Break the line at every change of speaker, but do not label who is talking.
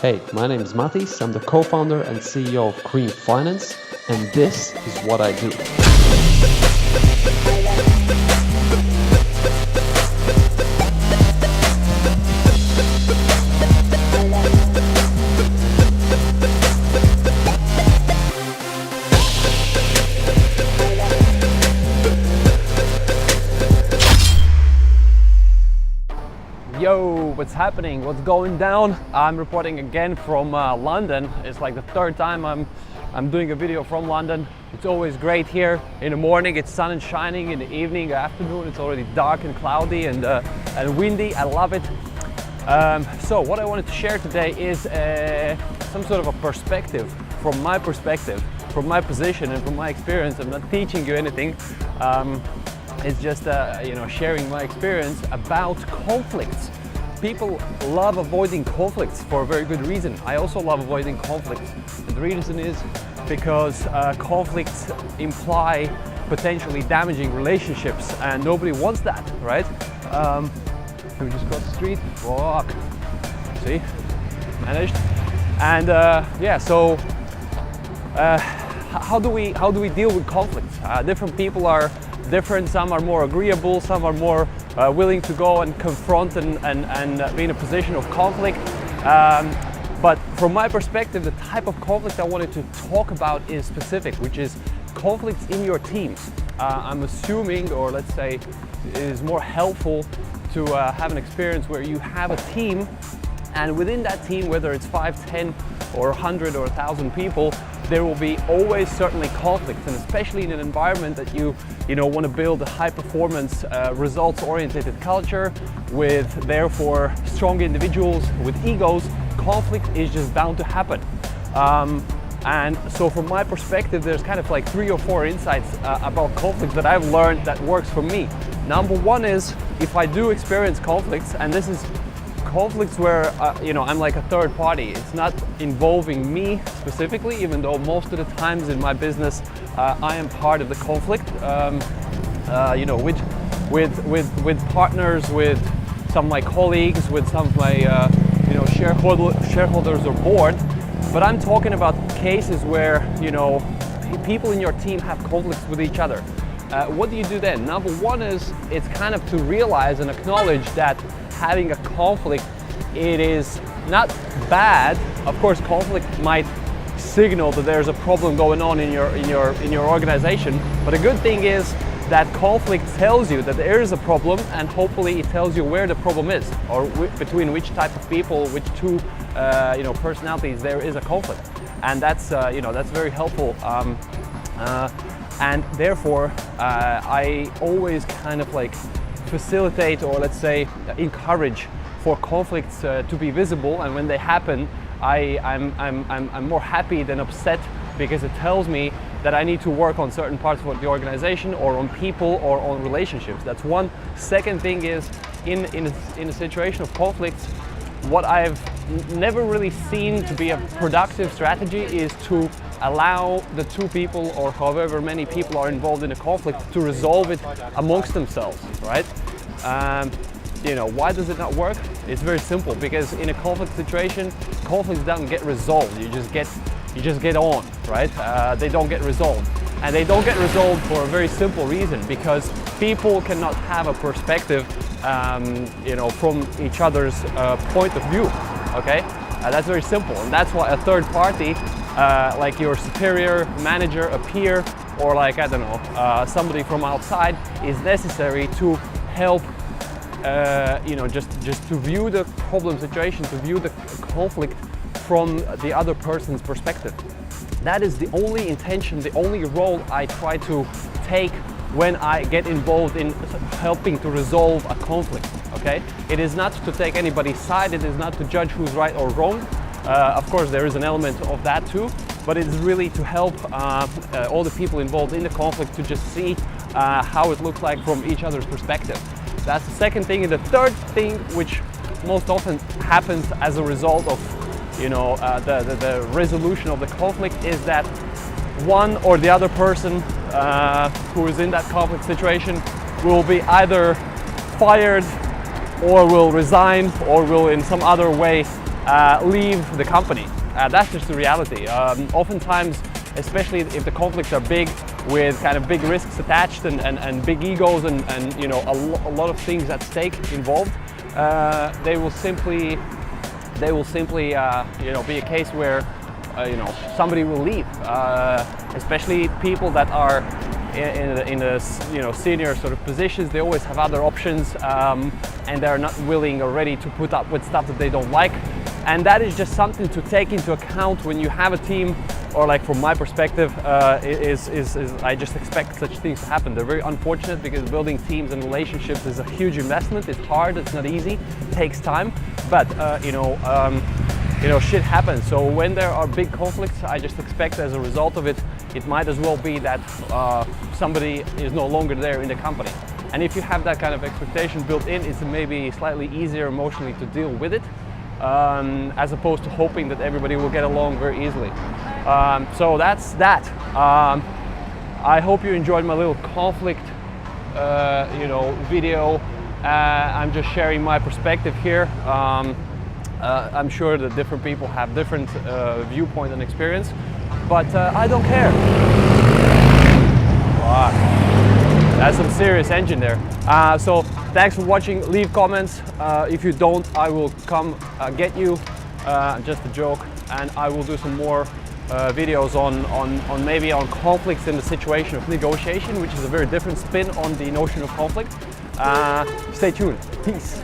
Hey, my name is Matiss. I'm the co-founder and CEO of Green Finance, and this is what I do.
Yo, what's happening? What's going down? I'm reporting again from London. It's like the third time I'm doing a video from London. It's always great here. In the morning it's sun and shining, in the evening, afternoon it's already dark and cloudy and windy. I love it. So what I wanted to share today is some sort of a perspective, from my position and from my experience. I'm not teaching you anything. It's just sharing my experience about conflicts. People love avoiding conflicts for a very good reason. I also love avoiding conflicts. And the reason is because conflicts imply potentially damaging relationships, and nobody wants that, right? We just cross the street, walk. See, managed. And so how do we deal with conflicts? Different people are different. Some are more agreeable, some are more willing to go and confront and be in a position of conflict. But from my perspective, the type of conflict I wanted to talk about is specific, which is conflicts in your teams. I'm assuming, or let's say, it is more helpful to have an experience where you have a team, and within that team, whether it's 5, 10 or 100 or 1,000 people, there will be always certainly conflicts, and especially in an environment that you want to build a high performance, results oriented culture with therefore strong individuals with egos. Conflict is just bound to happen. And so from my perspective, there's kind of like 3 or 4 insights about conflict that I've learned that works for me. Number one is, if I do experience conflicts, and this is conflicts where I'm like a third party. It's not involving me specifically, even though most of the times in my business I am part of the conflict. With partners, with some of my colleagues, with some of my shareholders or board. But I'm talking about cases where people in your team have conflicts with each other. What do you do then? Number one is, it's kind of to realize and acknowledge that having a conflict, it is not bad. Of course, conflict might signal that there's a problem going on in your organization, but the good thing is that conflict tells you that there is a problem, and hopefully it tells you where the problem is, or between which type of people, which two personalities there is a conflict, and that's very helpful. And therefore, I always kind of like facilitate, or let's say encourage, for conflicts to be visible, and when they happen, I'm more happy than upset, because it tells me that I need to work on certain parts of the organization, or on people, or on relationships. That's one. Second thing is, in a situation of conflicts, what I've never really seen to be a productive strategy is to allow the 2 people, or however many people are involved in a conflict, to resolve it amongst themselves, right? Why does it not work? It's very simple, because in a conflict situation, conflicts don't get resolved. You just get on, right? They don't get resolved, and they don't get resolved for a very simple reason, because people cannot have a perspective, from each other's point of view. Okay, that's very simple, and that's why a third party, like your superior, manager, a peer, or like, I don't know, somebody from outside, is necessary to help. Just to view the problem situation, to view the conflict from the other person's perspective. That is the only intention, the only role I try to take when I get involved in helping to resolve a conflict. Okay, it is not to take anybody's side. It is not to judge who's right or wrong. Of course, there is an element of that too, but it is really to help all the people involved in the conflict to just see how it looks like from each other's perspective. That's the second thing. And the third thing, which most often happens as a result of the resolution of the conflict, is that one or the other person who is in that conflict situation will be either fired, or will resign, or will in some other way leave the company. That's just the reality. Oftentimes, especially if the conflicts are big, with kind of big risks attached and big egos and you know a lot of things at stake involved, they will simply you know be a case where you know somebody will leave, especially people that are in the you know senior sort of positions. They always have other options, and they're not willing or ready to put up with stuff that they don't like. And that is just something to take into account when you have a team, or like from my perspective, I just expect such things to happen. They're very unfortunate because building teams and relationships is a huge investment. It's hard, it's not easy, it takes time, but you know, shit happens. So when there are big conflicts, I just expect as a result of it, it might as well be that somebody is no longer there in the company. And if you have that kind of expectation built in, it's maybe slightly easier emotionally to deal with it, as opposed to hoping that everybody will get along very easily. So that's that. I hope you enjoyed my little conflict you know, video. I'm just sharing my perspective here. I'm sure that different people have different viewpoint and experience, but I don't care. Wow. That's some serious engine there. So thanks for watching. Leave comments. If you don't, I will come get you. Just a joke. And I will do some more videos on maybe on conflicts in the situation of negotiation, which is a very different spin on the notion of conflict. Stay tuned. Peace.